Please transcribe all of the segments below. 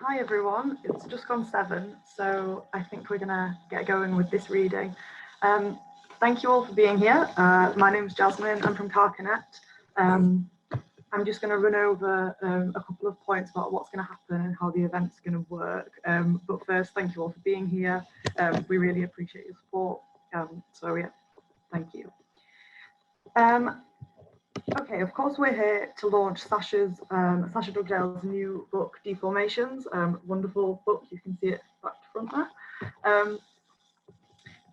Hi everyone, it's just gone 7, so I think we're gonna get going with this reading. Thank you all for being here. My name's Jasmine, I'm from Carcanet. I'm just gonna run over a couple of points about what's gonna happen and how the event's gonna work. But first, thank you all for being here. We really appreciate your support. So yeah, thank you. Okay, of course we're here to launch Sasha Dugdale's new book, Deformations. Wonderful book, you can see it back to front there.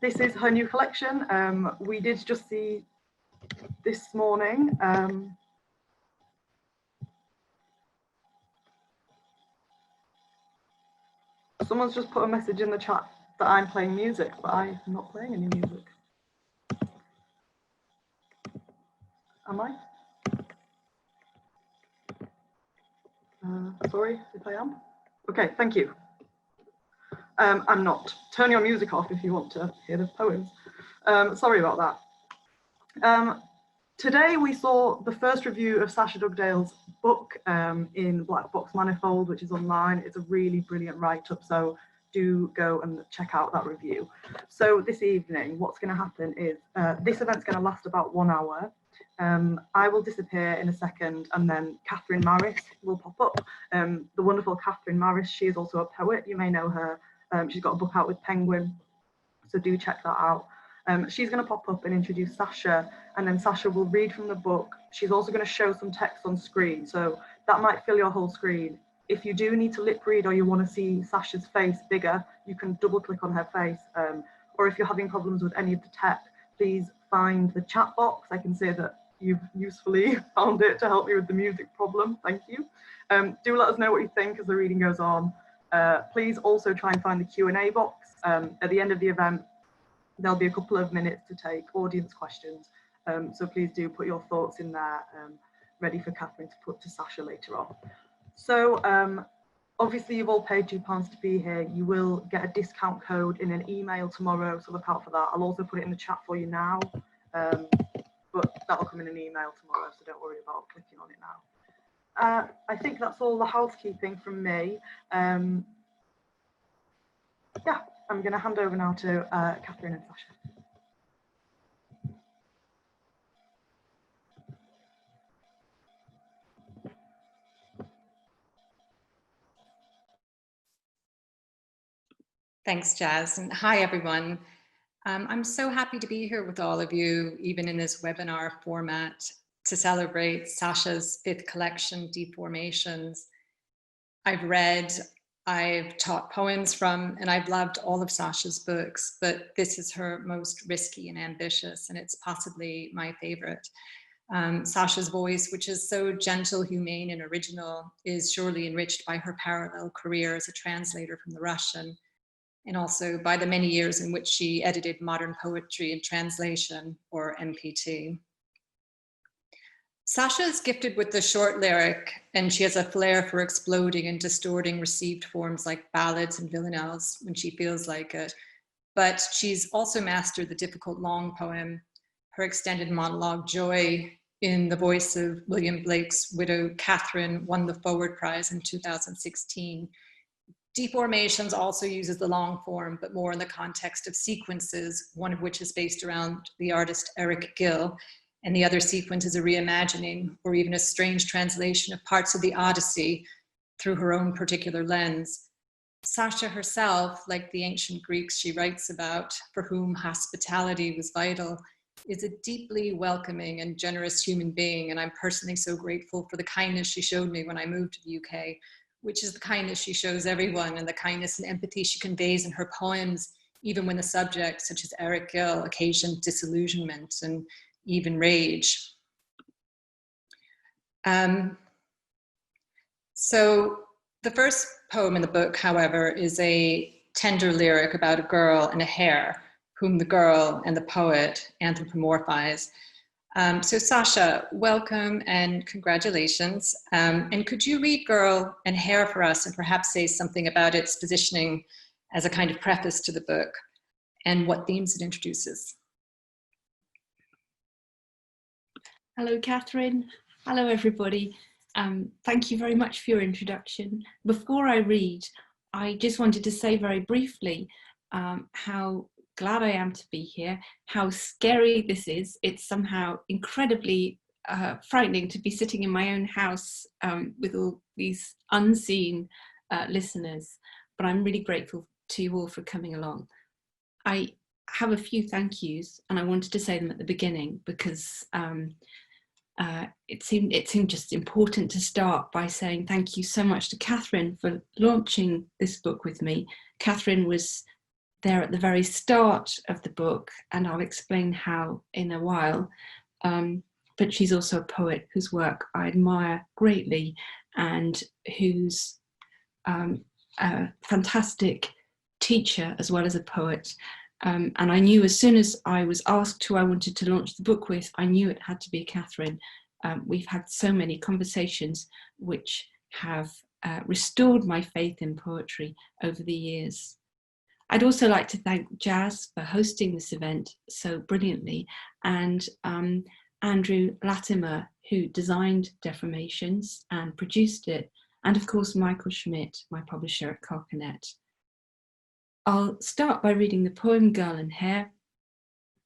This is her new collection. We did just see this morning. Someone's just put a message in the chat that I'm playing music, but I'm not playing any music. Am I? Sorry if I am. Okay, thank you. I'm not. Turn your music off if you want to hear the poems. Sorry about that. Today we saw the first review of Sasha Dugdale's book in Black Box Manifold, which is online. It's a really brilliant write-up, so do go and check out that review. So this evening, what's going to happen is this event's going to last about 1 hour. I will disappear in a second, and then Kathryn Maris will pop up. The wonderful Kathryn Maris, she is also a poet. You may know her. She's got a book out with Penguin, so do check that out. She's going to pop up and introduce Sasha, and then Sasha will read from the book. She's also going to show some text on screen, so that might fill your whole screen. If you do need to lip read or you want to see Sasha's face bigger, you can double click on her face. Or if you're having problems with any of the tech, please find the chat box. I can say that you've usefully found it to help me with the music problem. Thank you. Do let us know what you think as the reading goes on. Please also try and find the Q&A box. At the end of the event, there'll be a couple of minutes to take audience questions. So please do put your thoughts in there, ready for Kathryn to put to Sasha later on. So obviously you've all paid £2 to be here. You will get a discount code in an email tomorrow, so look out for that. I'll also put it in the chat for you now, but that'll come in an email tomorrow, so don't worry about clicking on it now. I think that's all the housekeeping from me. Yeah, I'm going to hand over now to Kathryn and Sasha. Thanks, Jazz, and hi, everyone. I'm so happy to be here with all of you, even in this webinar format, to celebrate Sasha's 5th collection, Deformations. I've read, I've taught poems from, and I've loved all of Sasha's books, but this is her most risky and ambitious, and it's possibly my favorite. Sasha's voice, which is so gentle, humane, and original, is surely enriched by her parallel career as a translator from the Russian, and also by the many years in which she edited Modern Poetry in Translation, or MPT. Sasha is gifted with the short lyric, and she has a flair for exploding and distorting received forms like ballads and villanelles when she feels like it. But she's also mastered the difficult long poem. Her extended monologue, Joy, in the voice of William Blake's widow, Kathryn, won the Forward Prize in 2016. Deformations also uses the long form, but more in the context of sequences, one of which is based around the artist Eric Gill, and the other sequence is a reimagining or even a strange translation of parts of the Odyssey through her own particular lens. Sasha herself, like the ancient Greeks she writes about, for whom hospitality was vital, is a deeply welcoming and generous human being, and I'm personally so grateful for the kindness she showed me when I moved to the UK, which is the kindness she shows everyone and the kindness and empathy she conveys in her poems, even when the subjects, such as Eric Gill, occasion disillusionment and even rage. So the first poem in the book, however, is a tender lyric about a girl and a hare, whom the girl and the poet anthropomorphize. So Sasha, welcome and congratulations. And could you read Girl and Hare for us and perhaps say something about its positioning as a kind of preface to the book and what themes it introduces? Hello, Kathryn. Hello, everybody. Thank you very much for your introduction. Before I read, I just wanted to say very briefly how glad I am to be here, how scary this is. It's somehow incredibly frightening to be sitting in my own house with all these unseen listeners, but I'm really grateful to you all for coming along. I have a few thank yous, and I wanted to say them at the beginning because it seemed just important to start by saying thank you so much to Kathryn for launching this book with me. Kathryn was there at the very start of the book, and I'll explain how in a while. But she's also a poet whose work I admire greatly and who's a fantastic teacher as well as a poet. And I knew as soon as I was asked who I wanted to launch the book with, I knew it had to be Kathryn. We've had so many conversations which have restored my faith in poetry over the years. I'd also like to thank Jazz for hosting this event so brilliantly, and Andrew Latimer, who designed Deformations and produced it, and of course Michael Schmidt, my publisher at Carcanet. I'll start by reading the poem Girl and Hair.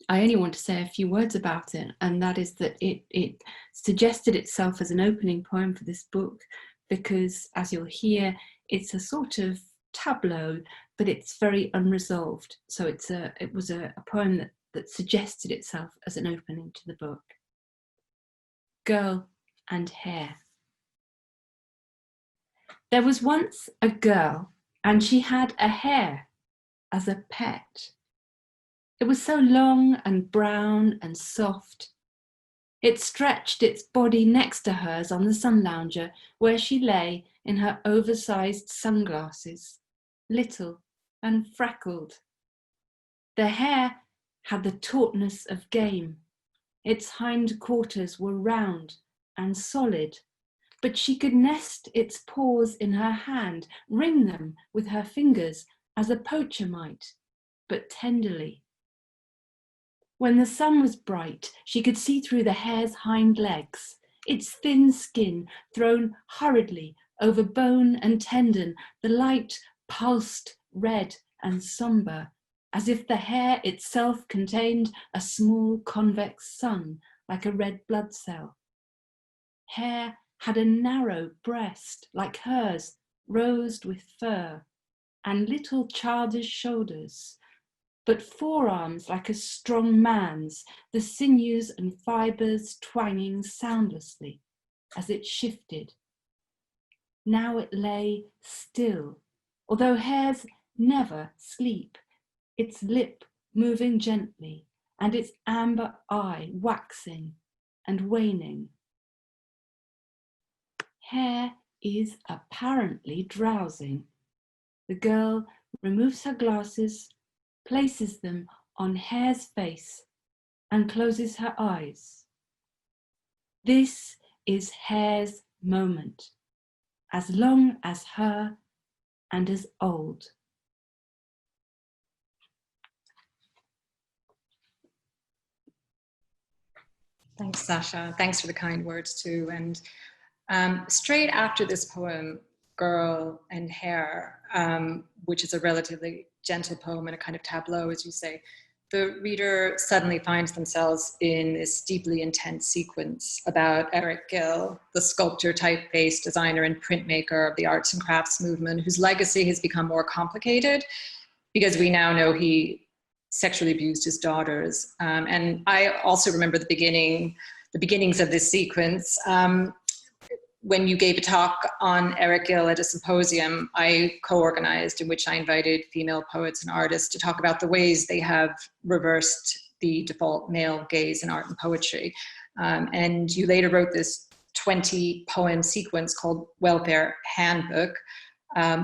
I only want to say a few words about it, and that is that it suggested itself as an opening poem for this book because, as you'll hear, it's a sort of tableau, but it's very unresolved. So it was a poem that suggested itself as an opening to the book. Girl and Hair. There was once a girl, and she had a hare as a pet. It was so long and brown and soft. It stretched its body next to hers on the sun lounger, where she lay in her oversized sunglasses, little and freckled. The hare had the tautness of game. Its hind quarters were round and solid, but she could nest its paws in her hand, wring them with her fingers as a poacher might, but tenderly. When the sun was bright, she could see through the hare's hind legs, its thin skin thrown hurriedly over bone and tendon, the light pulsed red and sombre, as if the hare itself contained a small convex sun, like a red blood cell. Hare had a narrow breast, like hers, rosed with fur, and little childish shoulders, but forearms like a strong man's, the sinews and fibres twanging soundlessly as it shifted. Now it lay still, although hares never sleep, its lip moving gently and its amber eye waxing and waning. Hare is apparently drowsing. The girl removes her glasses, places them on Hare's face, and closes her eyes. This is Hare's moment, as long as her and as old. Thanks, Sasha. Thanks for the kind words too. And straight after this poem, Girl and Hair, which is a relatively gentle poem and a kind of tableau, as you say, the reader suddenly finds themselves in this deeply intense sequence about Eric Gill, the sculptor, typeface, designer, and printmaker of the arts and crafts movement, whose legacy has become more complicated because we now know he sexually abused his daughters. And I also remember the beginnings of this sequence. When you gave a talk on Eric Gill at a symposium I co-organized, in which I invited female poets and artists to talk about the ways they have reversed the default male gaze in art and poetry. And you later wrote this 20-poem sequence called Welfare Handbook,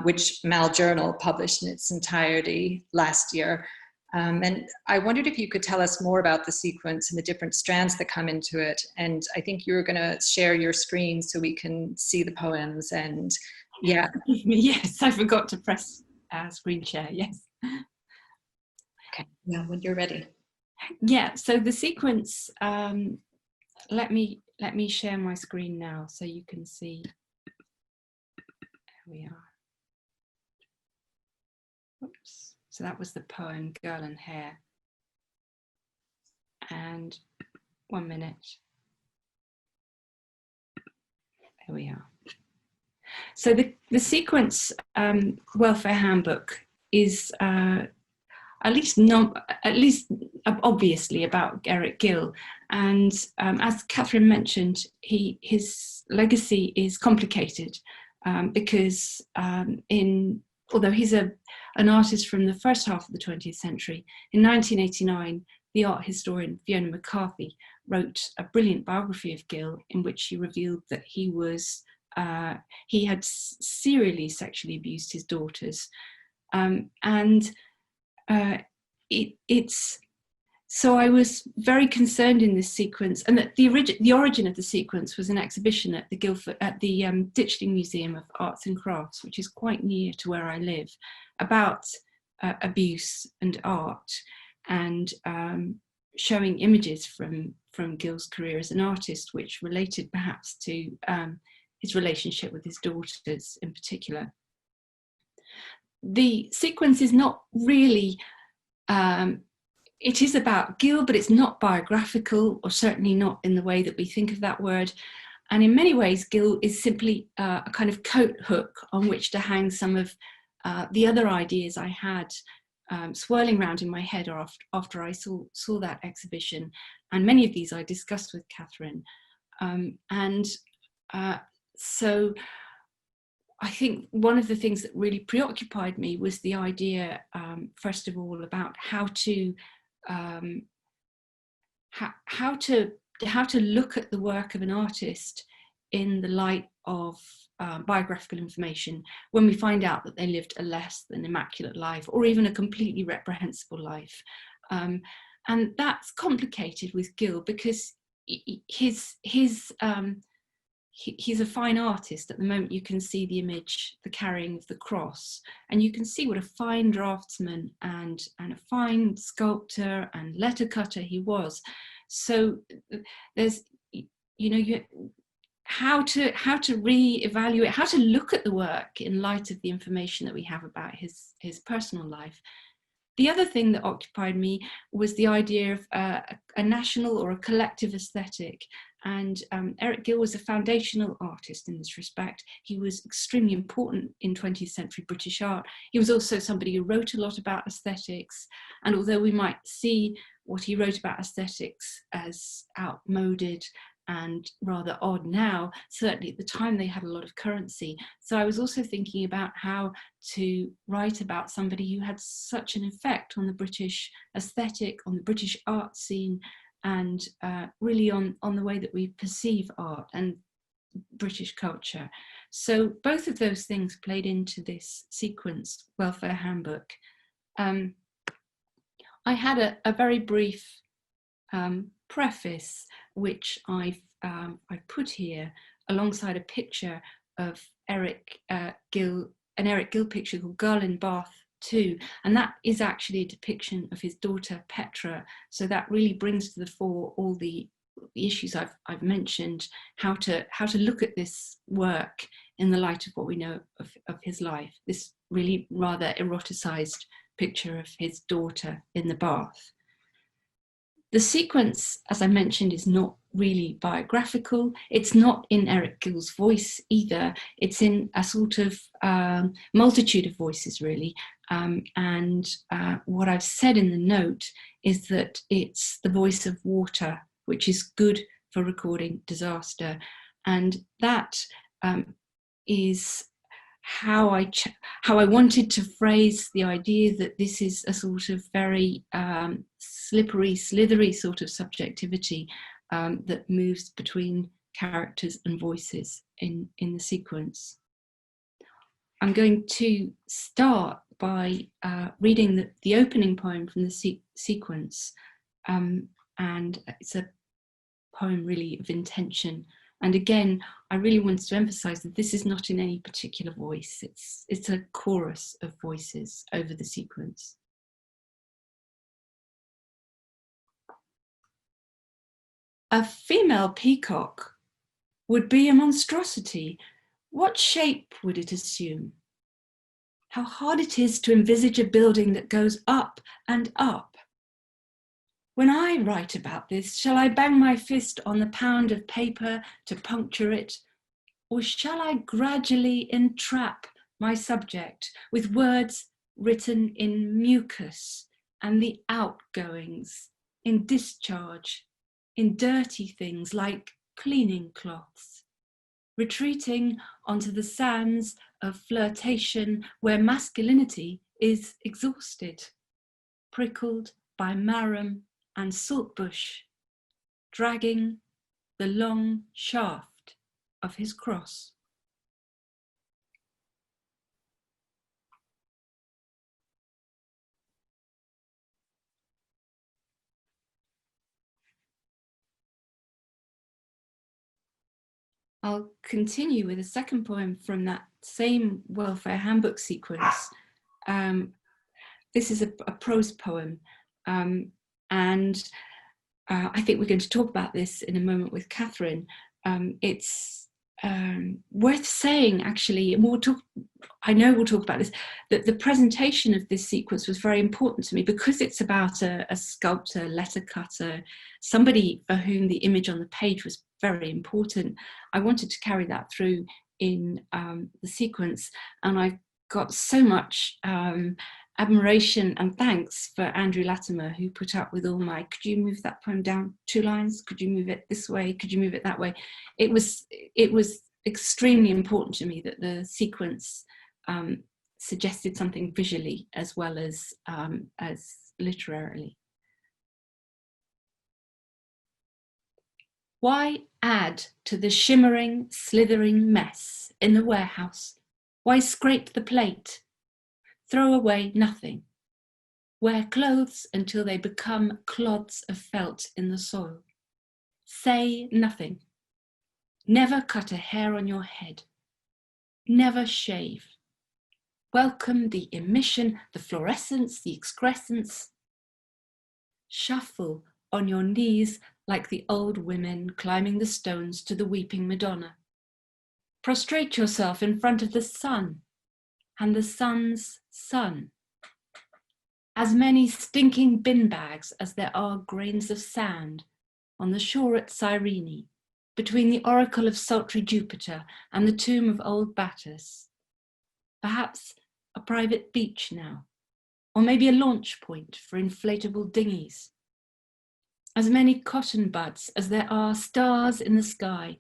which Mal Journal published in its entirety last year. And I wondered if you could tell us more about the sequence and the different strands that come into it. And I think you were going to share your screen so we can see the poems. And yeah. Yes, I forgot to press screen share, yes. Okay, yeah, when you're ready. Yeah, so the sequence let me share my screen now so you can see. There we are. Oops. So that was the poem Girl and Hair. And 1 minute. There we are. So the sequence welfare handbook is at least obviously about Eric Gill, and as Kathryn mentioned, his legacy is complicated because although he's an artist from the first half of the 20th century, in 1989 the art historian Fiona McCarthy wrote a brilliant biography of Gill in which she revealed that he had serially sexually abused his daughters, so I was very concerned in this sequence, and that the origin of the sequence was an exhibition at the Ditchling Museum of Arts and Crafts, which is quite near to where I live, about abuse and art, and showing images from Gill's career as an artist, which related perhaps to his relationship with his daughters in particular. The sequence is not really, it is about Gill, but it's not biographical, or certainly not in the way that we think of that word. And in many ways, Gill is simply a kind of coat hook on which to hang some of the other ideas I had swirling around in my head after I saw that exhibition. And many of these I discussed with Kathryn. So I think one of the things that really preoccupied me was the idea, first of all, about how to look at the work of an artist in the light of biographical information when we find out that they lived a less than immaculate life, or even a completely reprehensible life. And that's complicated with Gill because he's a fine artist. At the moment you can see the image, the carrying of the cross, and you can see what a fine draftsman and a fine sculptor and letter cutter he was. So there's, how to re-evaluate, how to look at the work in light of the information that we have about his personal life. The other thing that occupied me was the idea of a national or a collective aesthetic. And Eric Gill was a foundational artist in this respect. He was extremely important in 20th century British art. He was also somebody who wrote a lot about aesthetics. And although we might see what he wrote about aesthetics as outmoded and rather odd now, certainly at the time they had a lot of currency. So I was also thinking about how to write about somebody who had such an effect on the British aesthetic, on the British art scene, and really on the way that we perceive art and British culture. So both of those things played into this sequence, Welfare Handbook. I had a very brief preface, which I've put here alongside a picture of Eric Gill, an Eric Gill picture called Girl in Bath 2, and that is actually a depiction of his daughter Petra. So that really brings to the fore all the issues I've mentioned, how to look at this work in the light of what we know of his life. This really rather eroticized picture of his daughter in the bath. The sequence, as I mentioned, is not really biographical. It's not in Eric Gill's voice either. It's in a sort of multitude of voices, really. What I've said in the note is that it's the voice of water, which is good for recording disaster. And that is how I wanted to phrase the idea that this is a sort of very slippery, slithery sort of subjectivity that moves between characters and voices in the sequence. I'm going to start by reading the opening poem from the sequence, and it's a poem really of intention. And again, I really wanted to emphasize that this is not in any particular voice. It's a chorus of voices over the sequence. A female peacock would be a monstrosity. What shape would it assume? How hard it is to envisage a building that goes up and up. When I write about this, shall I bang my fist on the pound of paper to puncture it? Or shall I gradually entrap my subject with words written in mucus and the outgoings, in discharge, in dirty things like cleaning cloths, retreating onto the sands of flirtation where masculinity is exhausted, prickled by marram and saltbush, dragging the long shaft of his cross. I'll continue with a second poem from that same welfare handbook sequence. This is a prose poem, and I think we're going to talk about this in a moment with Kathryn. It's worth saying, actually, and I know we'll talk about this, that the presentation of this sequence was very important to me because it's about a sculptor, letter cutter, somebody for whom the image on the page was very important. I wanted to carry that through in the sequence, and I got so much admiration and thanks for Andrew Latimer, who put up with all my, could you move that poem down 2 lines? Could you move it this way? Could you move it that way? It was extremely important to me that the sequence suggested something visually as well as literarily. Why add to the shimmering, slithering mess in the warehouse? Why scrape the plate? Throw away nothing. Wear clothes until they become clods of felt in the soil. Say nothing. Never cut a hair on your head. Never shave. Welcome the emission, the fluorescence, the excrescence. Shuffle on your knees like the old women climbing the stones to the weeping Madonna. Prostrate yourself in front of the sun and the sun's son. As many stinking bin bags as there are grains of sand on the shore at Cyrene, between the oracle of sultry Jupiter and the tomb of old Battus. Perhaps a private beach now, or maybe a launch point for inflatable dinghies. As many cotton buds as there are stars in the sky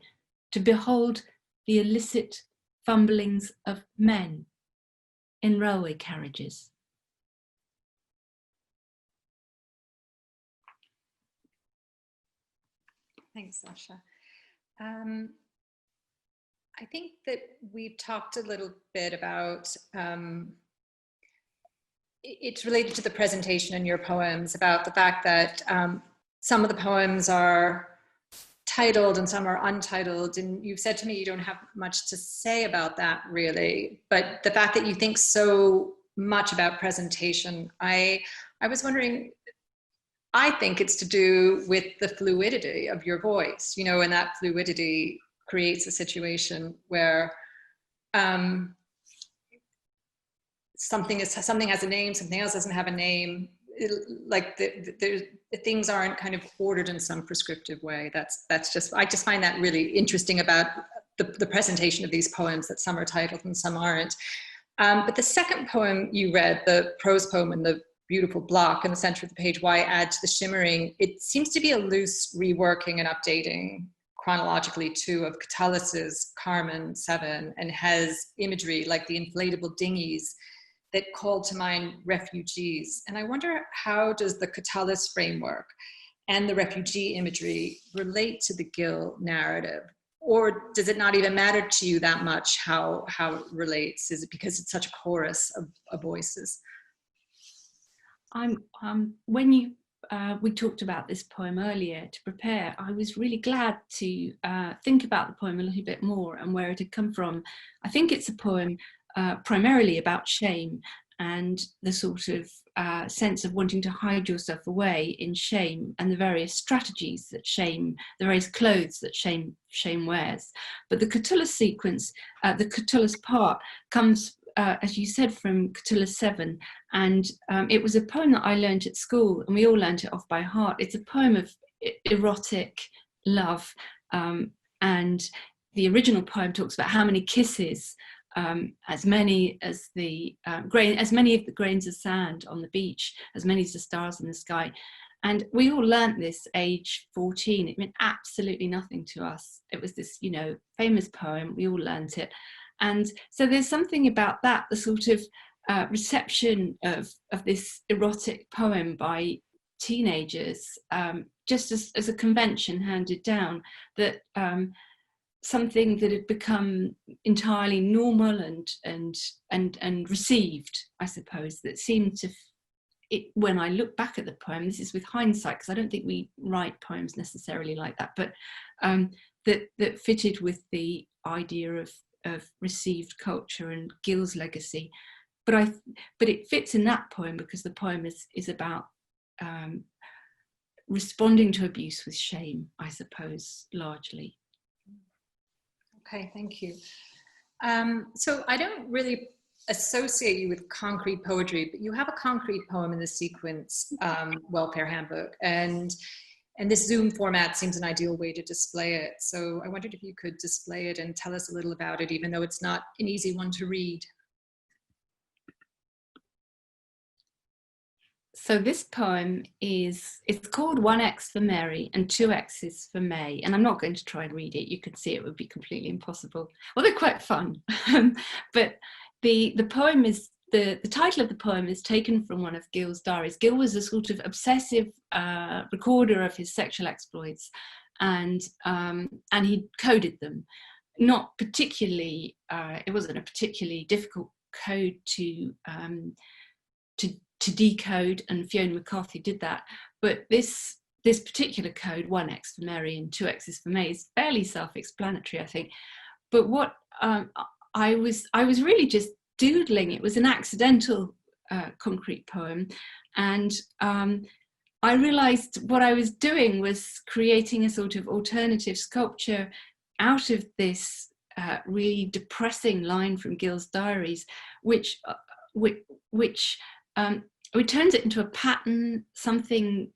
to behold the illicit fumblings of men in railway carriages. Thanks, Sasha. I think that we've talked a little bit about, it's related to the presentation in your poems about the fact that some of the poems are titled and some are untitled, and you've said to me you don't have much to say about that really, but the fact that you think so much about presentation, I was wondering, I think it's to do with the fluidity of your voice, you know, and that fluidity creates a situation where something has a name, something else doesn't have a name. Like the things aren't kind of ordered in some prescriptive way. That's just, I just find that really interesting about the presentation of these poems, that some are titled and some aren't. But the second poem you read, the prose poem in the beautiful block in the center of the page, Why Add to the Shimmering, it seems to be a loose reworking and updating chronologically too of Catullus's Carmen 7, and has imagery like the inflatable dinghies that called to mind refugees. And I wonder, how does the Catullus framework and the refugee imagery relate to the Gill narrative? Or does it not even matter to you that much how it relates? Is it because it's such a chorus of voices? When we talked about this poem earlier to prepare, I was really glad to think about the poem a little bit more and where it had come from. I think it's a poem primarily about shame, and the sort of sense of wanting to hide yourself away in shame, and the various strategies that shame, the various clothes that shame wears. But the Catullus sequence, the Catullus part, comes, as you said, from Catullus 7, and it was a poem that I learned at school, and we all learned it off by heart. It's a poem of erotic love, and the original poem talks about how many kisses, as many as the as many of the grains of sand on the beach, as many as the stars in the sky. And we all learnt this age 14. It meant absolutely nothing to us. It was this, you know, famous poem. We all learnt it. And so there's something about that, the sort of reception of this erotic poem by teenagers, just as a convention handed down, that something that had become entirely normal and received, I suppose, that seemed to, when I look back at the poem, this is with hindsight, because I don't think we write poems necessarily like that, but that fitted with the idea of received culture and Gill's legacy. But it fits in that poem because the poem is about responding to abuse with shame, I suppose, largely. Okay, thank you. So I don't really associate you with concrete poetry, but you have a concrete poem in the sequence, Welfare Handbook, and this Zoom format seems an ideal way to display it. So I wondered if you could display it and tell us a little about it, even though it's not an easy one to read. So this poem it's called 1X for Mary and 2X's for May. And I'm not going to try and read it. You could see it would be completely impossible. Well, they're quite fun. But the poem is, the title of the poem is taken from one of Gill's diaries. Gill was a sort of obsessive recorder of his sexual exploits, and he coded them. Not particularly, it wasn't a particularly difficult code to decode, and Fiona McCarthy did that. But this particular code, 1X for Mary and 2X's for May, is fairly self-explanatory, I think. But what I was really just doodling. It was an accidental concrete poem, and I realized what I was doing was creating a sort of alternative sculpture out of this really depressing line from Gill's diaries, which turns it into a pattern, something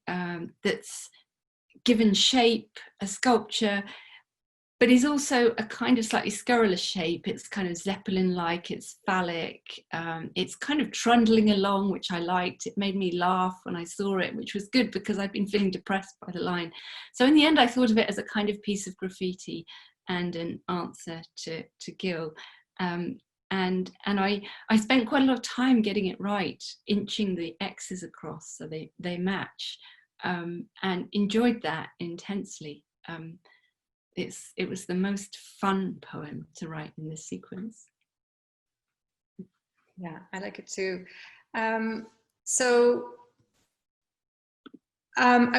that's given shape, a sculpture, but is also a kind of slightly scurrilous shape. It's kind of Zeppelin-like, it's phallic, it's kind of trundling along, which I liked. It made me laugh when I saw it, which was good because I'd been feeling depressed by the line. So in the end, I thought of it as a kind of piece of graffiti and an answer to Gill. And I spent quite a lot of time getting it right, inching the X's across so they match, and enjoyed that intensely. It was the most fun poem to write in this sequence. Yeah, I like it too. I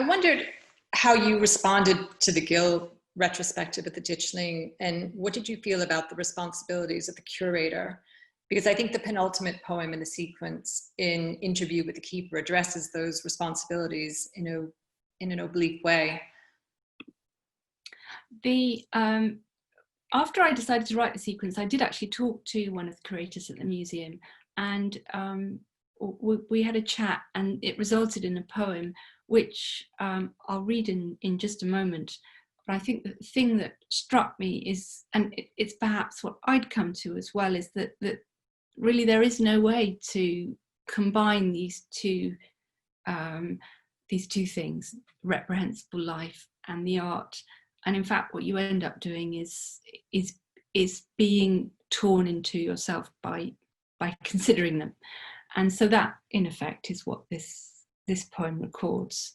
wondered how you responded to the Gill retrospective at the Ditchling, and what did you feel about the responsibilities of the curator? Because I think the penultimate poem in the sequence, in Interview with the Keeper, addresses those responsibilities in an oblique way. After I decided to write the sequence, I did actually talk to one of the curators at the museum, and we had a chat, and it resulted in a poem, which I'll read in just a moment. But I think the thing that struck me is, and it's perhaps what I'd come to as well, is that really there is no way to combine these two things, reprehensible life and the art. And in fact, what you end up doing is being torn into yourself by considering them. And so that, in effect, is what this poem records.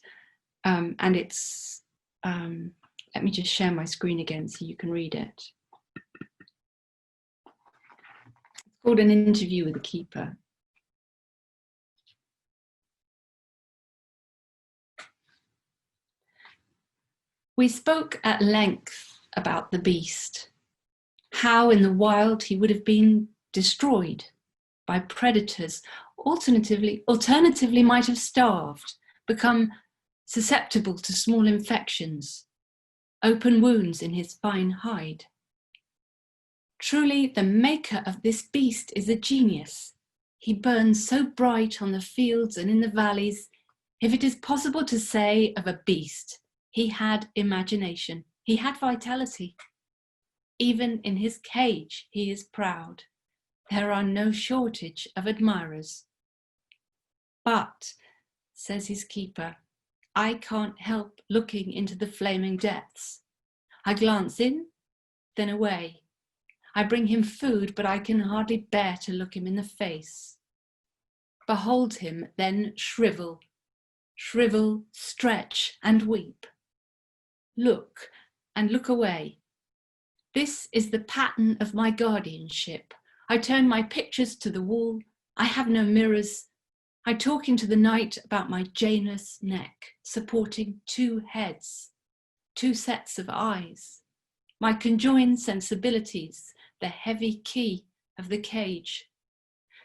And it's, let me just share my screen again so you can read it. It's called An Interview with the Keeper. We spoke at length about the beast, how in the wild he would have been destroyed by predators alternatively might have starved, become susceptible to small infections, open wounds in his fine hide. Truly, the maker of this beast is a genius. He burns so bright on the fields and in the valleys. If it is possible to say of a beast, he had imagination, he had vitality. Even in his cage, he is proud. There are no shortage of admirers. But, says his keeper, I can't help looking into the flaming depths. I glance in, then away. I bring him food, but I can hardly bear to look him in the face. Behold him, then shrivel, stretch, and weep. Look, and look away. This is the pattern of my guardianship. I turn my pictures to the wall. I have no mirrors. I talk into the night about my Janus neck, supporting two heads, two sets of eyes. My conjoined sensibilities, the heavy key of the cage.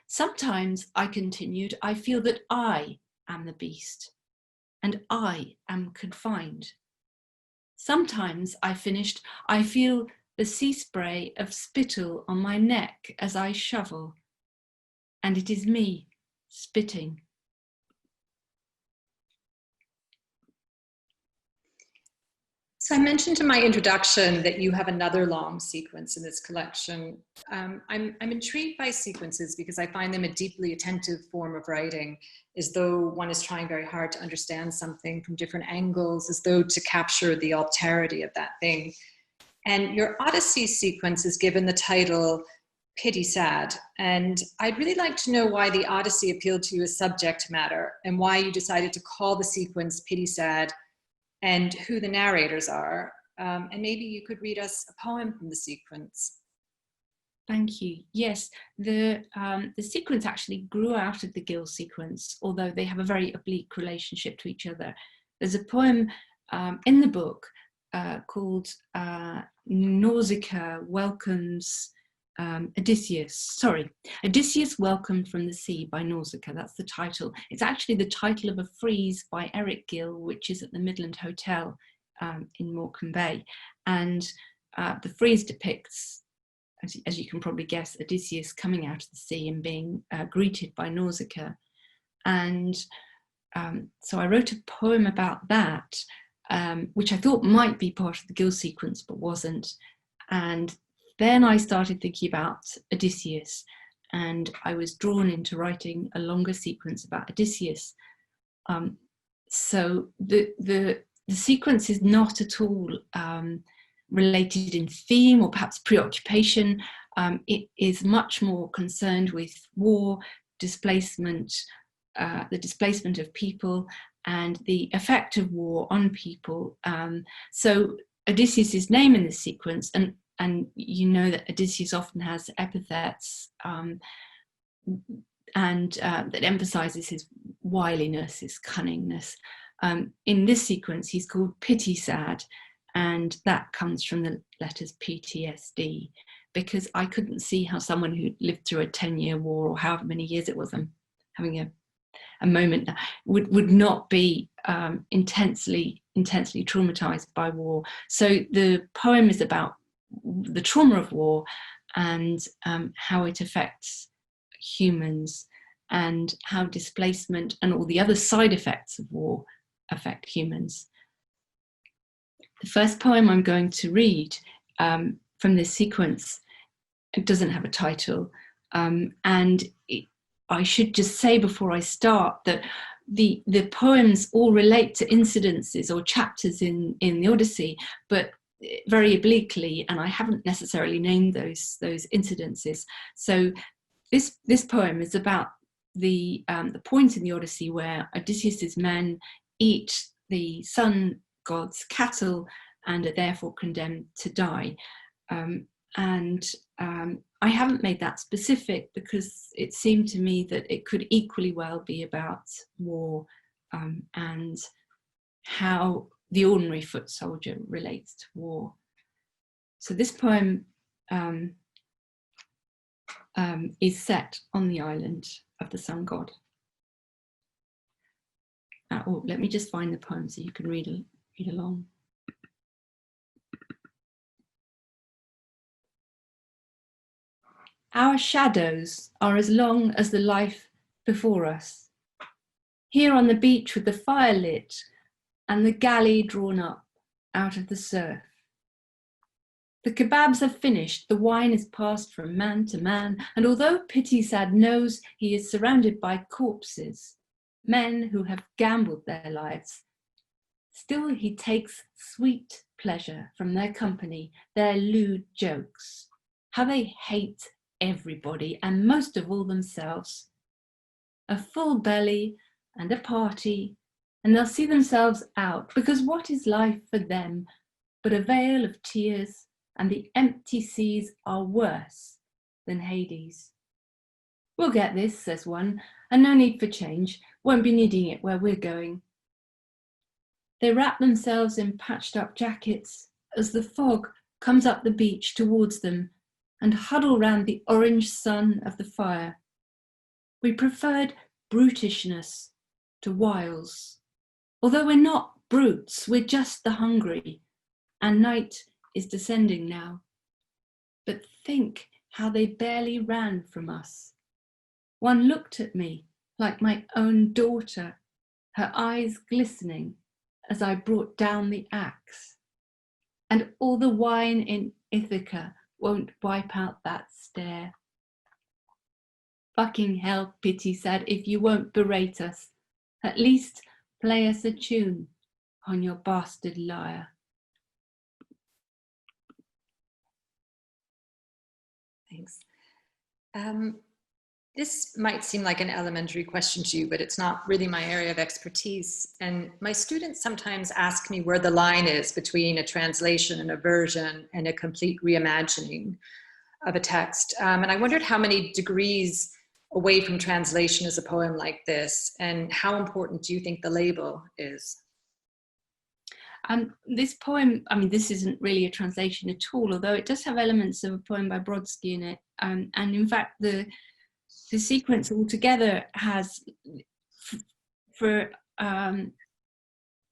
Sometimes, I continued, I feel that I am the beast, and I am confined. Sometimes, I finished, I feel the sea spray of spittle on my neck as I shovel, and it is me spitting. So I mentioned in my introduction that you have another long sequence in this collection. I'm intrigued by sequences because I find them a deeply attentive form of writing, as though one is trying very hard to understand something from different angles, as though to capture the alterity of that thing. And your Odyssey sequence is given the title Pity Sad. And I'd really like to know why the Odyssey appealed to you as subject matter and why you decided to call the sequence Pity Sad, and who the narrators are. And maybe you could read us a poem from the sequence. Thank you. Yes, the sequence actually grew out of the Gill sequence, although they have a very oblique relationship to each other. There's a poem in the book called Nausicaa welcomes Odysseus welcomed from the sea by Nausicaa. That's the title. It's actually the title of a frieze by Eric Gill, which is at the Midland Hotel in Morecambe Bay. And the frieze depicts, as you can probably guess, Odysseus coming out of the sea and being greeted by Nausicaa. And so I wrote a poem about that, which I thought might be part of the Gill sequence, but wasn't. And then I started thinking about Odysseus, and I was drawn into writing a longer sequence about Odysseus. So the sequence is not at all related in theme or perhaps preoccupation. It is much more concerned with war, displacement, the displacement of people, and the effect of war on people. So Odysseus's name in this sequence, and you know that Odysseus often has epithets and that emphasizes his wiliness, his cunningness. In this sequence, he's called Pity Sad, and that comes from the letters PTSD, because I couldn't see how someone who lived through a 10-year war, or however many years it was, I'm having a moment, would not be intensely traumatized by war. So the poem is about the trauma of war and how it affects humans, and how displacement and all the other side effects of war affect humans. The first poem I'm going to read from this sequence, it doesn't have a title, and I should just say before I start that the poems all relate to incidences or chapters in the Odyssey, but very obliquely, and I haven't necessarily named those incidences. So this poem is about the point in the Odyssey where Odysseus's men eat the sun god's cattle and are therefore condemned to die. I haven't made that specific because it seemed to me that it could equally well be about war and how the ordinary foot soldier relates to war. So this poem is set on the island of the sun god. Oh, let me just find the poem so you can read along. Our shadows are as long as the life before us. Here on the beach with the fire lit and the galley drawn up out of the surf. The kebabs are finished, the wine is passed from man to man, and although Pity Sad knows he is surrounded by corpses, men who have gambled their lives, still he takes sweet pleasure from their company, their lewd jokes. How they hate everybody, and most of all themselves. A full belly and a party, and they'll see themselves out, because what is life for them but a veil of tears, and the empty seas are worse than Hades. We'll get this, says one, and no need for change, won't be needing it where we're going. They wrap themselves in patched up jackets as the fog comes up the beach towards them and huddle round the orange sun of the fire. We preferred brutishness to wiles. Although we're not brutes, we're just the hungry, and night is descending now. But think how they barely ran from us. One looked at me like my own daughter, her eyes glistening as I brought down the axe. And all the wine in Ithaca won't wipe out that stare. Fucking hell, Pity Sad, if you won't berate us, at least play us a tune on your bastard lyre. Thanks. This might seem like an elementary question to you, but it's not really my area of expertise. And my students sometimes ask me where the line is between a translation and a version and a complete reimagining of a text. And I wondered how many degrees away from translation is a poem like this, and how important do you think the label is? This poem, I mean, this isn't really a translation at all, although it does have elements of a poem by Brodsky in it. And in fact, the sequence altogether has, it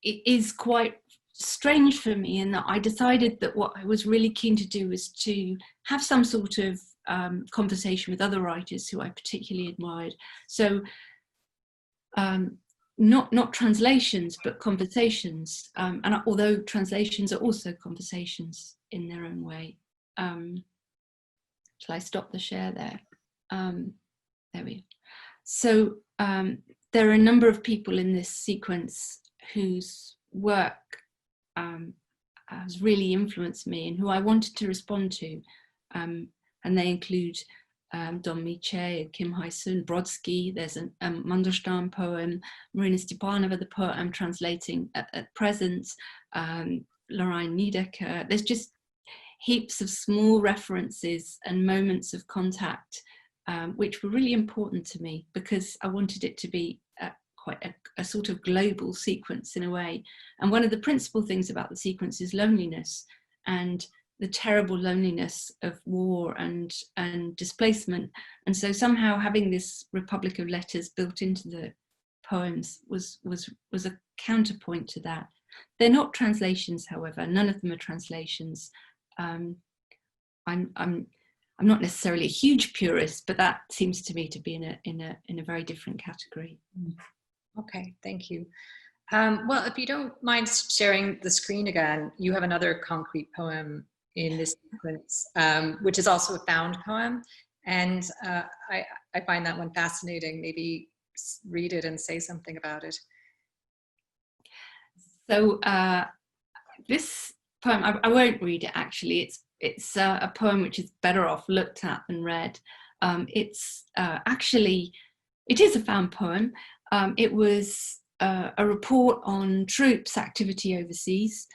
is quite strange for me in that I decided that what I was really keen to do was to have some sort of conversation with other writers who I particularly admired. So not translations, but conversations. And although translations are also conversations in their own way. Shall I stop the share there? There we go. So there are a number of people in this sequence whose work has really influenced me and who I wanted to respond to. And they include Don Miche and Kim Hai-soon, Brodsky. There's a Mandelstam poem, Marina Stepanova, the poet I'm translating at present, Lorraine Niedecker. There's just heaps of small references and moments of contact which were really important to me because I wanted it to be quite a sort of global sequence in a way. And one of the principal things about the sequence is loneliness and the terrible loneliness of war and displacement. And so somehow having this Republic of Letters built into the poems was a counterpoint to that. They're not translations, however. None of them are translations. I'm not necessarily a huge purist, but that seems to me to be in a very different category. Okay, thank you. Well, if you don't mind sharing the screen again, you have another concrete poem in this sequence, which is also a found poem. And I find that one fascinating. Maybe read it and say something about it. So this poem, I won't read it actually. It's a poem which is better off looked at than read. It's actually, it is a found poem. It was a report on troops' activity overseas.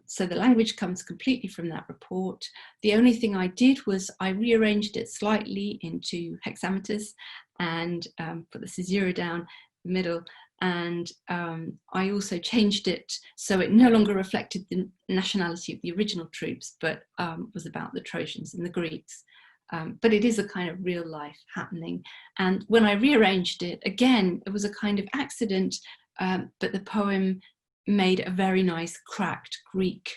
So the language comes completely from that report. The only thing I did was I rearranged it slightly into hexameters and put the caesura down the middle. And I also changed it so it no longer reflected the nationality of the original troops, but was about the Trojans and the Greeks. but it is a kind of real life happening. And when I rearranged it, again, it was a kind of accident, but the poem made a very nice cracked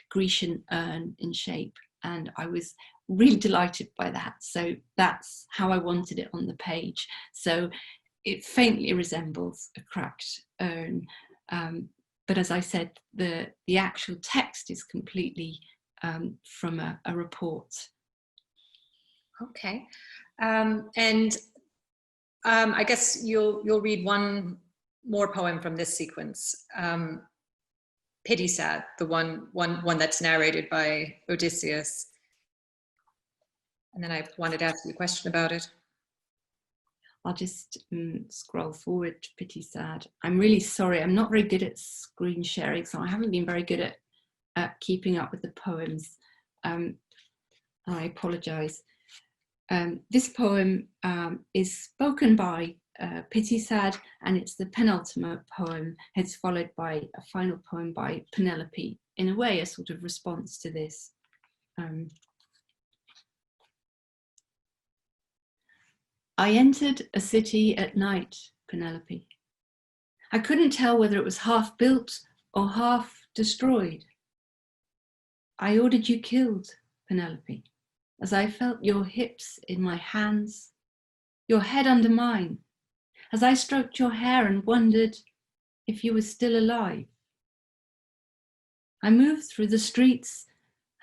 Grecian urn in shape. And I was really delighted by that. So that's how I wanted it on the page. So it faintly resembles a cracked urn. But as I said, the actual text is completely from a report. Okay. I guess you'll read one more poem from this sequence. Pity Sad, the one that's narrated by Odysseus. And then I wanted to ask you a question about it. I'll just scroll forward to Pity Sad. I'm really sorry, I'm not very good at screen sharing, so I haven't been very good at keeping up with the poems. I apologise. This poem is spoken by Pity Sad, and it's the penultimate poem. It's followed by a final poem by Penelope, in a way a sort of response to this. I entered a city at night, Penelope. I couldn't tell whether it was half built or half destroyed. I ordered you killed, Penelope, as I felt your hips in my hands, your head under mine, as I stroked your hair and wondered if you were still alive. I moved through the streets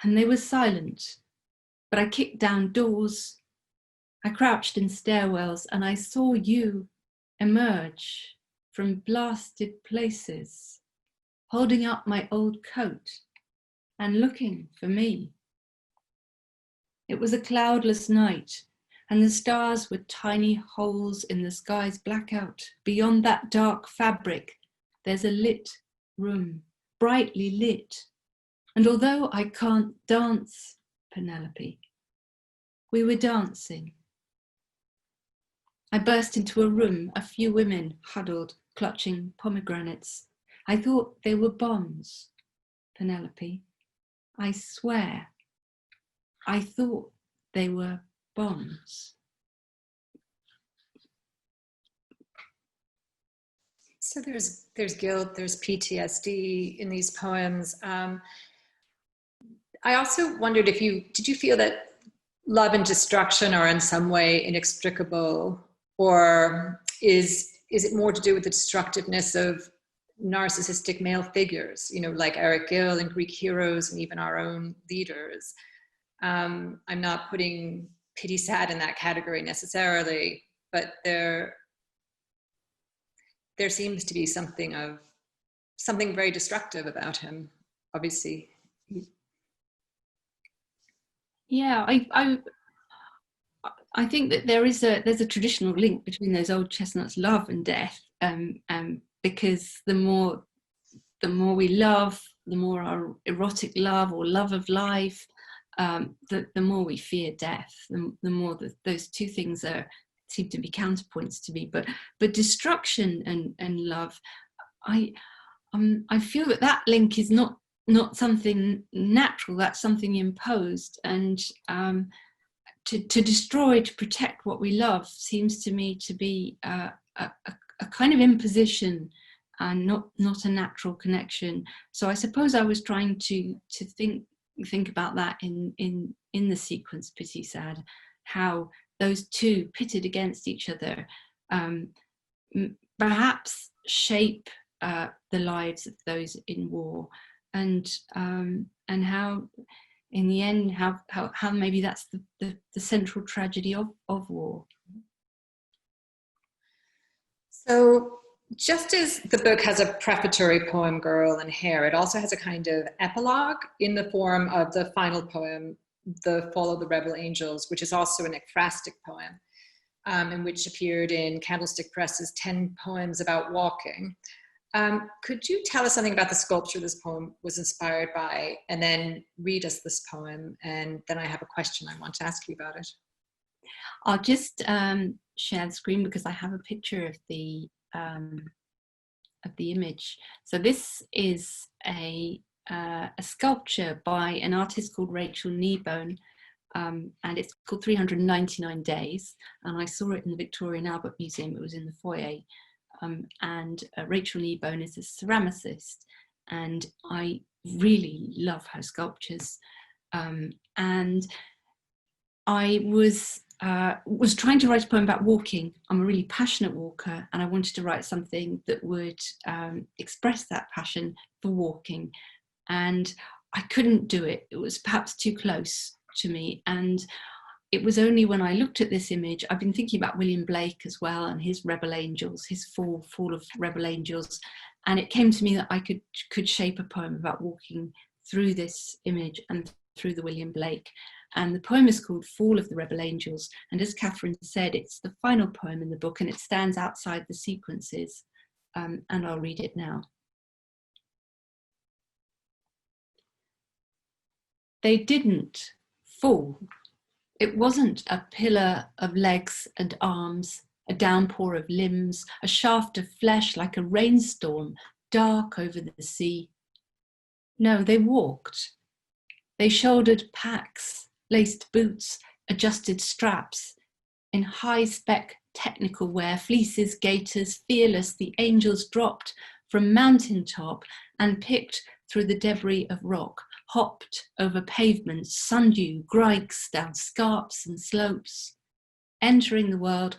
and they were silent, but I kicked down doors. I crouched in stairwells and I saw you emerge from blasted places, holding up my old coat and looking for me. It was a cloudless night and the stars were tiny holes in the sky's blackout. Beyond that dark fabric, there's a lit room, brightly lit. And although I can't dance, Penelope, we were dancing. I burst into a room, a few women huddled, clutching pomegranates. I thought they were bombs, Penelope. I swear, I thought they were bombs. So there's guilt, there's PTSD in these poems. I also wondered if did you feel that love and destruction are in some way inextricable, or is it more to do with the destructiveness of narcissistic male figures, like Eric Gill and Greek heroes and even our own leaders? I'm not putting Pity Sad in that category necessarily, but there seems to be something very destructive about him, obviously. Yeah, I think that there's a traditional link between those old chestnuts, love and death, because the more we love, the more our erotic love or love of life, the more we fear death, the more those two things seem to be counterpoints to me. But destruction and love, I feel that link is not something natural. That's something imposed, and to destroy, to protect what we love seems to me to be a kind of imposition and not a natural connection. So I suppose I was trying to think about that in the sequence Pity Sad, how those two pitted against each other perhaps shape the lives of those in war, and how in the end how maybe that's the central tragedy of war. So just as the book has a prefatory poem, Girl and Hair, it also has a kind of epilogue in the form of the final poem, The Fall of the Rebel Angels, which is also an ekphrastic poem, and which appeared in Candlestick Press's 10 Poems About Walking. Could you tell us something about the sculpture this poem was inspired by, and then read us this poem, and then I have a question I want to ask you about it. I'll just share the screen because I have a picture of the image. So this is a sculpture by an artist called Rachel Kneebone, and it's called 399 Days, and I saw it in the Victoria and Albert Museum. It was in the foyer, and Rachel Kneebone is a ceramicist, and I really love her sculptures, and I was trying to write a poem about walking. I'm a really passionate walker, and I wanted to write something that would express that passion for walking, and I couldn't do it. It was perhaps too close to me, and it was only when I looked at this image. I've been thinking about William Blake as well, and his Rebel Angels, his fall of Rebel Angels, and it came to me that I could shape a poem about walking through this image and through the William Blake. And the poem is called Fall of the Rebel Angels, and as Kathryn said, it's the final poem in the book, and it stands outside the sequences, and I'll read it now. They didn't fall. It wasn't a pillar of legs and arms, a downpour of limbs, a shaft of flesh like a rainstorm, dark over the sea. No, they walked. They shouldered packs, laced boots, adjusted straps. In high-spec technical wear, fleeces, gaiters, fearless, the angels dropped from mountaintop and picked through the debris of rock, hopped over pavements, sundew, grikes down scarps and slopes, entering the world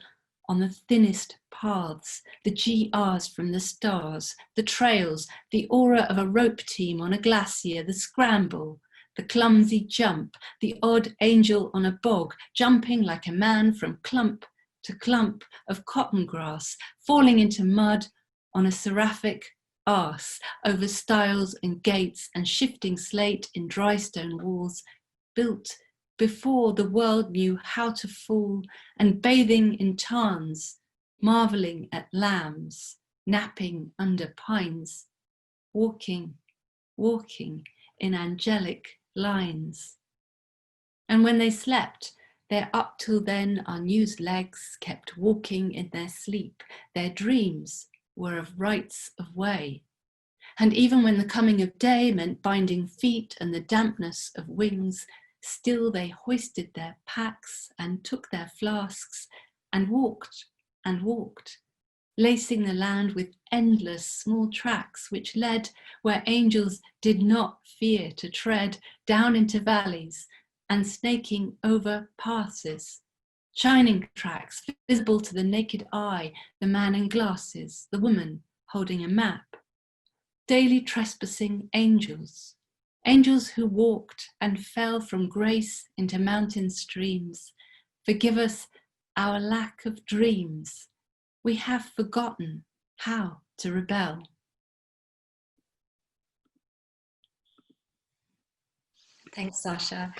on the thinnest paths, the GRs from the stars, the trails, the aura of a rope team on a glacier, the scramble, the clumsy jump, the odd angel on a bog, jumping like a man from clump to clump of cotton grass, falling into mud on a seraphic arse, over stiles and gates and shifting slate in dry stone walls, built before the world knew how to fall, and bathing in tarns, marvelling at lambs, napping under pines, walking, walking in angelic lines. And when they slept, their up till then unused legs kept walking in their sleep. Their dreams were of rights of way. And even when the coming of day meant binding feet and the dampness of wings, still they hoisted their packs and took their flasks and walked, lacing the land with endless small tracks which led where angels did not fear to tread, down into valleys and snaking over passes. Shining tracks visible to the naked eye, the man in glasses, the woman holding a map. Daily trespassing angels, angels who walked and fell from grace into mountain streams. Forgive us our lack of dreams. We have forgotten how to rebel. Thanks, Sasha.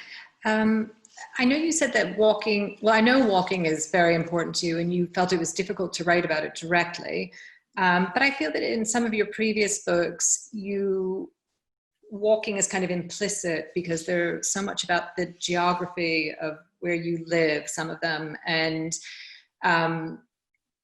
I know you said that walking, well, I know walking is very important to you and you felt it was difficult to write about it directly. But I feel that in some of your previous books, walking is kind of implicit because they're so much about the geography of where you live, some of them, and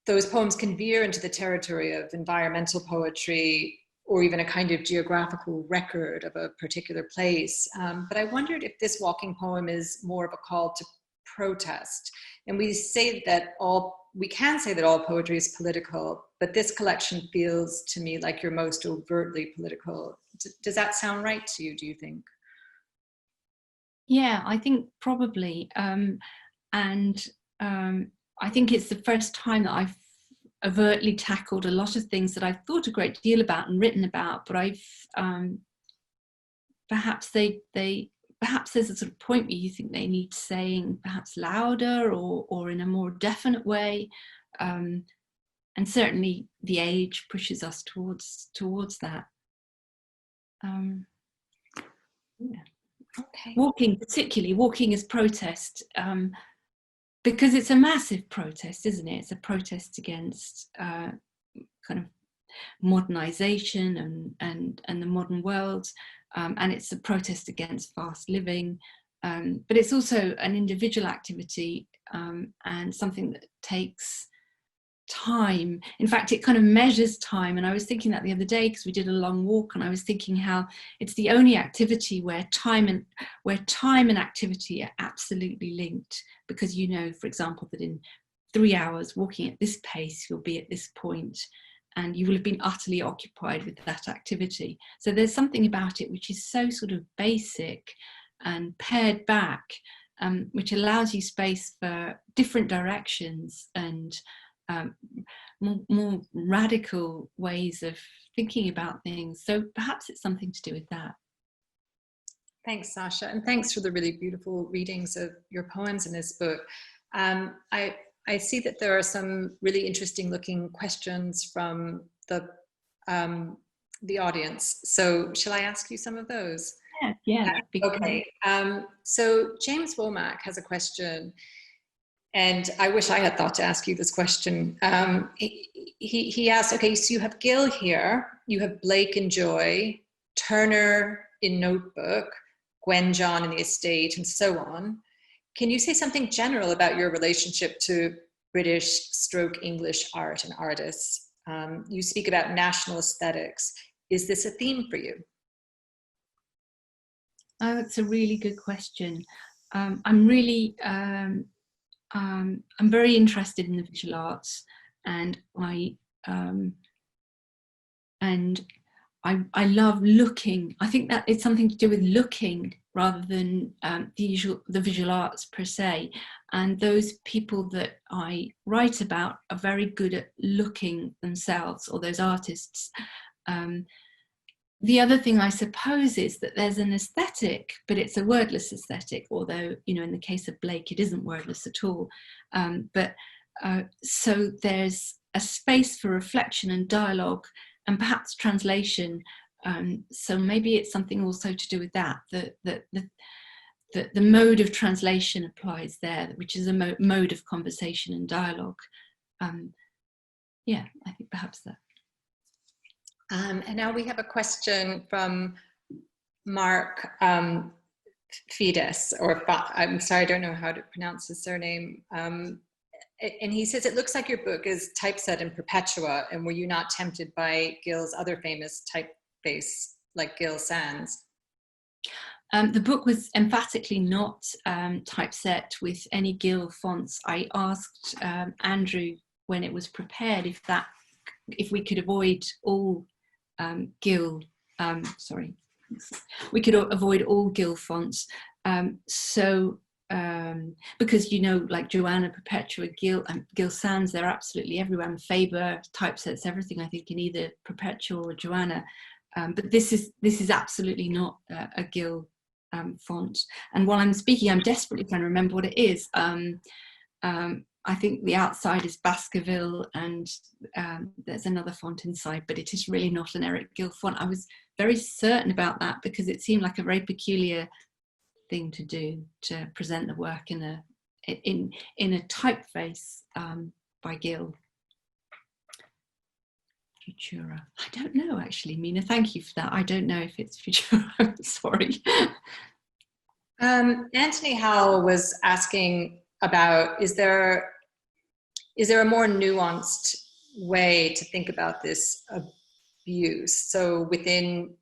those poems can veer into the territory of environmental poetry or even a kind of geographical record of a particular place. But I wondered if this walking poem is more of a call to protest. And we can say that all poetry is political, but this collection feels to me like you're most overtly political. Does that sound right to you, do you think? Yeah, I think probably. I think it's the first time that I've overtly tackled a lot of things that I've thought a great deal about and written about, but I've perhaps there's a sort of point where you think they need saying perhaps louder or in a more definite way, and certainly the age pushes us towards that. Yeah. Okay. Walking as protest, because it's a massive protest, isn't it? It's a protest against kind of modernization and the modern world, and it's a protest against fast living, but it's also an individual activity, and something that takes time. In fact, it kind of measures time. And I was thinking that the other day because we did a long walk, and I was thinking how it's the only activity where time and activity are absolutely linked, because you know, for example, that in 3 hours walking at this pace, you'll be at this point, and you will have been utterly occupied with that activity. So there's something about it which is so sort of basic and pared back, which allows you space for different directions and more radical ways of thinking about things. So perhaps it's something to do with that. Thanks, Sasha, and thanks for the really beautiful readings of your poems in this book. I see that there are some really interesting looking questions from the audience. So shall I ask you some of those? Yeah. Okay. So James Womack has a question, and I wish I had thought to ask you this question. He asked, okay, so you have Gill here, you have Blake in Joy, Turner in Notebook, Gwen John in The Estate, and so on. Can you say something general about your relationship to British/English art and artists? You speak about national aesthetics. Is this a theme for you? Oh, that's a really good question. I'm really, I'm very interested in the visual arts, and I love looking. I think that it's something to do with looking rather than the visual arts per se. And those people that I write about are very good at looking themselves, or those artists. The other thing, I suppose, is that there's an aesthetic, but it's a wordless aesthetic, although, you know, in the case of Blake, it isn't wordless at all. So there's a space for reflection and dialogue and perhaps translation. So maybe it's something also to do with that, the mode of translation applies there, which is a mode of conversation and dialogue. Yeah, I think perhaps that. And now we have a question from Mark Fides, or I'm sorry, I don't know how to pronounce his surname. And he says, it looks like your book is typeset in Perpetua, and were you not tempted by Gill's other famous typeface, like Gill Sans? The book was emphatically not typeset with any Gill fonts. I asked Andrew when it was prepared if we could avoid all Gill, we could avoid all Gill fonts. Because, you know, like Joanna, Perpetua, Gill Sans, they're absolutely everywhere. And Faber typesets everything, I think, in either Perpetua or Joanna. But this is absolutely not a Gill font. And while I'm speaking, I'm desperately trying to remember what it is. I think the outside is Baskerville, and there's another font inside, but it is really not an Eric Gill font. I was very certain about that because it seemed like a very peculiar thing to do, to present the work in a typeface by Gill. Futura. I don't know, actually, Mina. Thank you for that. I don't know if it's Futura. I'm sorry. Anthony Howell was asking about, is there a more nuanced way to think about this abuse? So within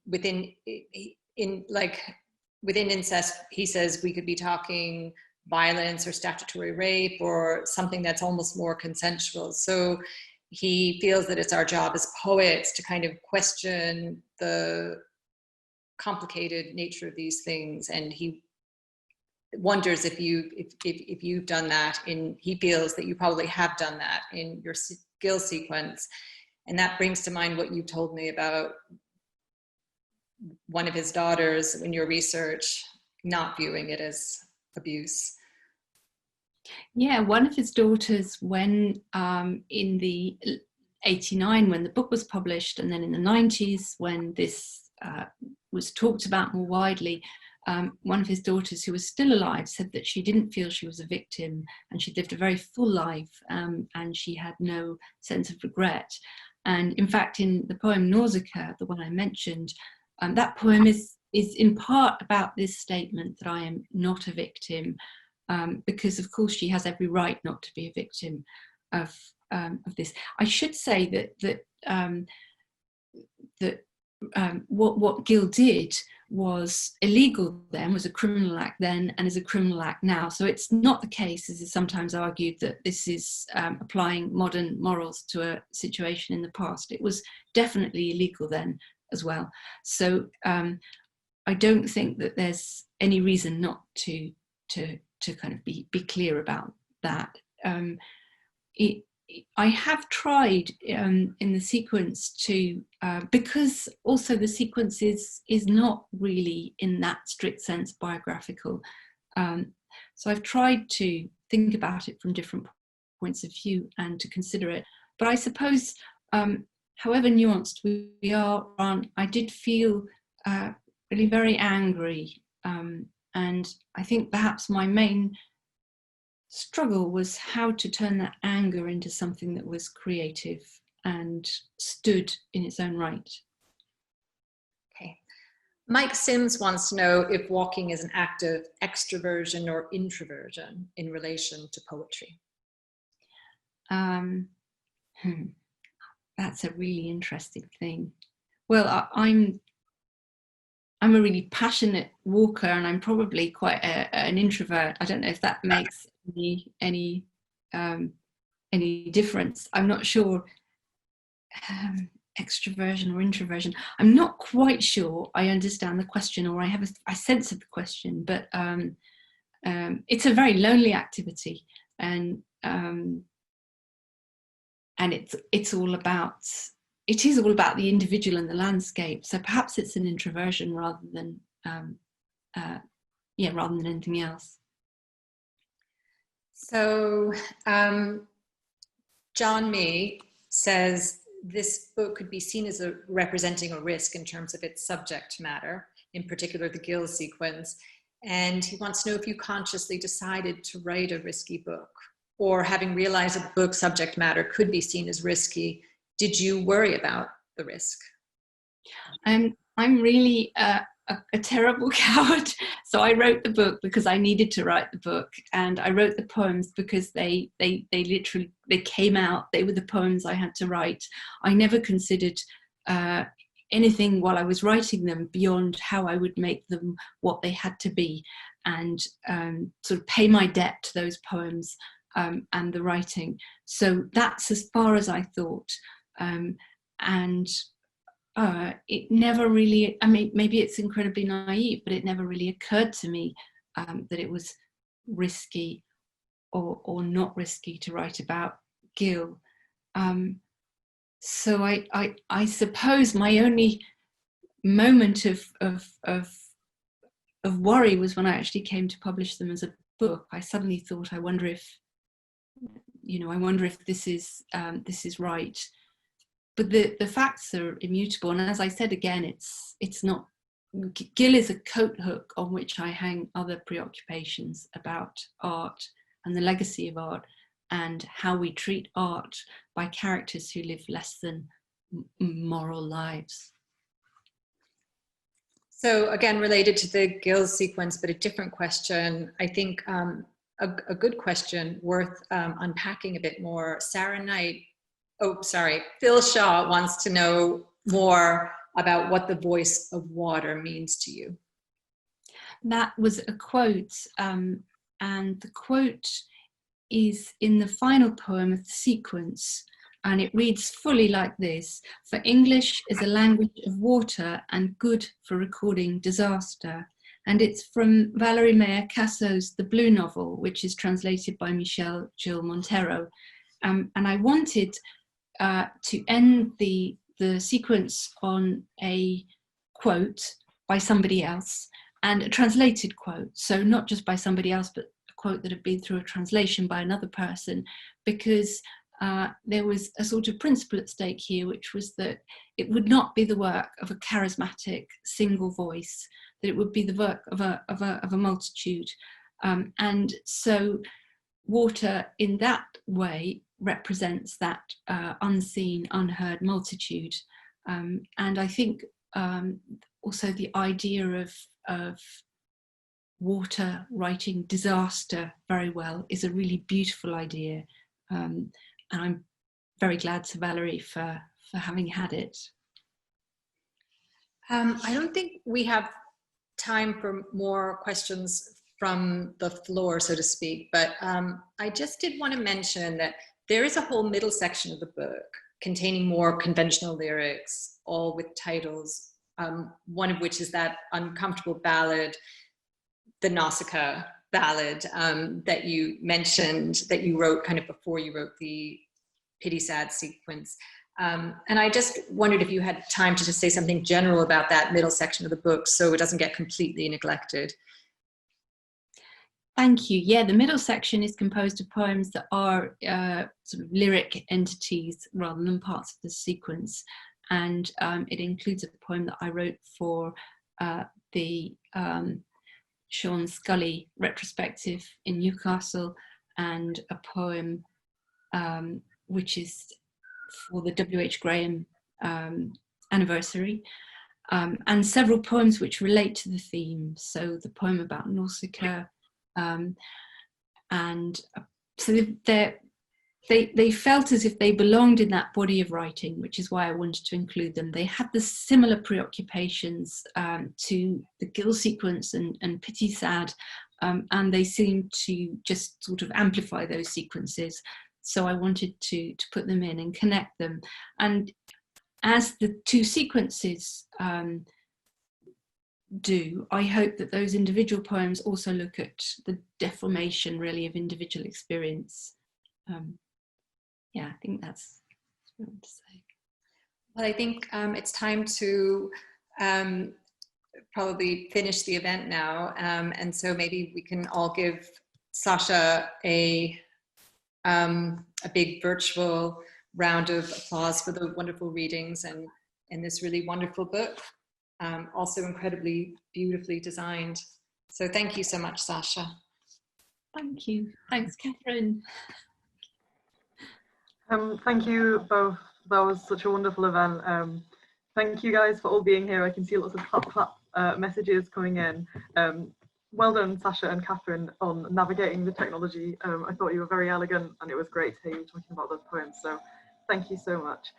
incest, he says we could be talking violence or statutory rape or something that's almost more consensual. So he feels that it's our job as poets to kind of question the complicated nature of these things, and he wonders if you've done that he feels that you probably have done that in your Gill sequence. And that brings to mind what you told me about one of his daughters in your research not viewing it as abuse. Yeah, one of his daughters, when in the 89, when the book was published, and then in the 90s, when this was talked about more widely, one of his daughters, who was still alive, said that she didn't feel she was a victim, and she lived a very full life, and she had no sense of regret. And in fact, in the poem Nausicaa, the one I mentioned, that poem is in part about this statement that I am not a victim, because of course she has every right not to be a victim of of this. I should say that what Gill did was illegal then, was a criminal act then, and is a criminal act now. So it's not the case, as is sometimes argued, that this is applying modern morals to a situation in the past. It was definitely illegal then as well. So I don't think that there's any reason not to kind of be clear about that. I have tried in the sequence to, because also the sequence is not really in that strict sense biographical. So I've tried to think about it from different points of view and to consider it. But I suppose, however nuanced we are, I did feel really very angry. And I think perhaps my main struggle was how to turn that anger into something that was creative and stood in its own right. Okay. Mike Sims wants to know if walking is an act of extroversion or introversion in relation to poetry. That's a really interesting thing. Well, I'm a really passionate walker, and I'm probably quite an introvert. I don't know if that makes any difference. I'm not sure. Extroversion or introversion. I'm not quite sure I understand the question, or I have a sense of the question. But it's a very lonely activity, and it is all about the individual and the landscape. So perhaps it's an introversion rather than anything else. So John Mee says this book could be seen as representing a risk in terms of its subject matter, in particular the Gill sequence. And he wants to know if you consciously decided to write a risky book, or having realized that the book's subject matter could be seen as risky, did you worry about the risk? I'm really a terrible coward. So I wrote the book because I needed to write the book, and I wrote the poems because they literally came out. They were the poems I had to write. I never considered anything while I was writing them beyond how I would make them what they had to be, and sort of pay my debt to those poems and the writing. So that's as far as I thought. It never really, I mean, maybe it's incredibly naive, but it never really occurred to me that it was risky or not risky to write about Gill. So I suppose my only moment of worry was when I actually came to publish them as a book. I suddenly thought, I wonder if this is right. But the facts are immutable, and as I said again, it's not. Gill is a coat hook on which I hang other preoccupations about art and the legacy of art, and how we treat art by characters who live less than moral lives. So again, related to the Gill sequence, but a different question. I think a good question worth unpacking a bit more. Phil Shaw wants to know more about what the voice of water means to you. That was a quote, and the quote is in the final poem of the sequence, and it reads fully like this: "For English is a language of water and good for recording disaster." And it's from Valerie Mayer Casso's The Blue Novel, which is translated by Michelle Jill Montero. And I wanted to end the sequence on a quote by somebody else, and a translated quote. So not just by somebody else, but a quote that had been through a translation by another person, because there was a sort of principle at stake here, which was that it would not be the work of a charismatic single voice, that it would be the work of a multitude. And so water in that way represents that unseen, unheard multitude. And I think also the idea of water writing disaster very well is a really beautiful idea. And I'm very glad to Valerie for having had it. I don't think we have time for more questions from the floor, so to speak, but I just did want to mention that there is a whole middle section of the book containing more conventional lyrics, all with titles, one of which is that uncomfortable ballad, the Nausicaa Ballad, that you mentioned, that you wrote kind of before you wrote the Pity Sad sequence. And I just wondered if you had time to just say something general about that middle section of the book so it doesn't get completely neglected. Thank you. Yeah, the middle section is composed of poems that are sort of lyric entities rather than parts of the sequence. And it includes a poem that I wrote for the Sean Scully retrospective in Newcastle, and a poem which is for the W.H. Graham anniversary, and several poems which relate to the theme. So the poem about Nausicaa, and so they felt as if they belonged in that body of writing, which is why I wanted to include them. They had the similar preoccupations to the Gill sequence and Pity Sad, and they seemed to just sort of amplify those sequences. So I wanted to put them in and connect them. And as the two sequences do, I hope that those individual poems also look at the deformation really of individual experience. Yeah, I think that's what I want to say. Well, I think it's time to probably finish the event now. And so maybe we can all give Sasha a big virtual round of applause for the wonderful readings and this really wonderful book, also incredibly beautifully designed. So thank you so much, Sasha. Thank you. Thanks, Kathryn. Thank you both. That was such a wonderful event. Thank you guys for all being here. I can see lots of clap messages coming in. Well done, Sasha and Kathryn, on navigating the technology. I thought you were very elegant, and it was great to hear you talking about those poems. So thank you so much.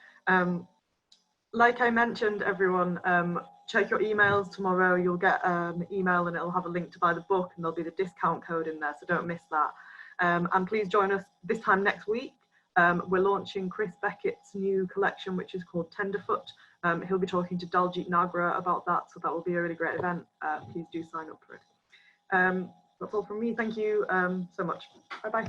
Like I mentioned, everyone, check your emails tomorrow. You'll get an email and it'll have a link to buy the book, and there'll be the discount code in there, so don't miss that. And please join us this time next week. We're launching Chris Beckett's new collection, which is called Tenderfoot. He'll be talking to Daljit Nagra about that, so that will be a really great event. Please do sign up for it. That's all from me. Thank you so much. Bye-bye.